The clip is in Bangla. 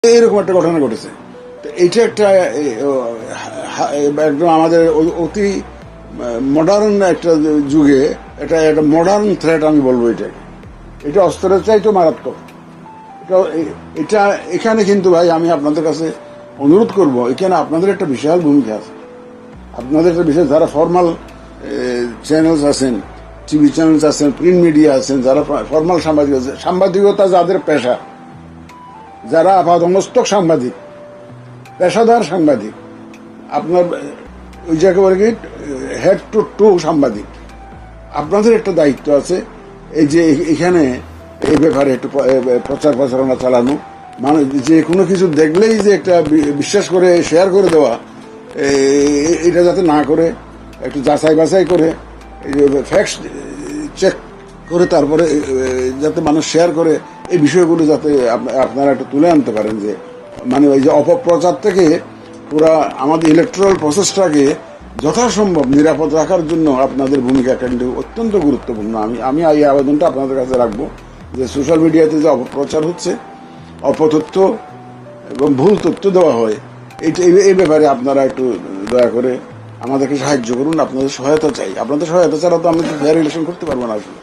এরকম একটা ঘটনা ঘটেছে। এইটা একটা একদম আমাদের অতি মডার্ন একটা যুগে এটা একটা মডার্ন থ্রেট আমি বলবো। এটা অস্ত্রের চাইতেও মারাত্মক। এটা এখানে কিন্তু ভাই আমি আপনাদের কাছে অনুরোধ করব, এখানে আপনাদের একটা বিশাল ভূমিকা আছে। আপনাদের একটা বিশেষ যারা ফর্মাল চ্যানেলস আছেন, টিভি চ্যানেলস আছেন, প্রিন্ট মিডিয়া আছেন, যারা ফর্মাল সাংবাদিকতা যাদের পেশা, যারা আপাতমস্তক সাংবাদিক, পেশাদার সাংবাদিক, আপনার ওই জায়গায় বলে কি হেড টু সাংবাদিক, আপনাদের একটা দায়িত্ব আছে এই যে এখানে এই ব্যাপারে একটু প্রচার প্রচারণা চালানো, মানে যে কোনো কিছু দেখলেই যে একটা বিশ্বাস করে শেয়ার করে দেওয়া, এটা যাতে না করে একটু যাচাই বাছাই করে ফ্যাক্টস চেক করে তারপরে যাতে মানুষ শেয়ার করে, এই বিষয়গুলো যাতে আপনারা একটু তুলে আনতে পারেন। যে মানে ওই যে অপপ্রচার থেকে পুরা আমাদের ইলেকট্রাল প্রসেসটাকে যথাসম্ভব নিরাপদ রাখার জন্য আপনাদের ভূমিকা কিন্তু অত্যন্ত গুরুত্বপূর্ণ। আমি এই আবেদনটা আপনাদের কাছে রাখবো যে সোশ্যাল মিডিয়াতে যে অপপ্রচার হচ্ছে, অপতথ্য এবং ভুল তথ্য দেওয়া হয়, এই ব্যাপারে আপনারা একটু দয়া করে আমাদেরকে সাহায্য করুন। আপনাদের সহায়তা চাই। আপনাদের সহায়তা ছাড়া তো আমি ফেয়ার রিলেশন করতে পারবো না আসলে।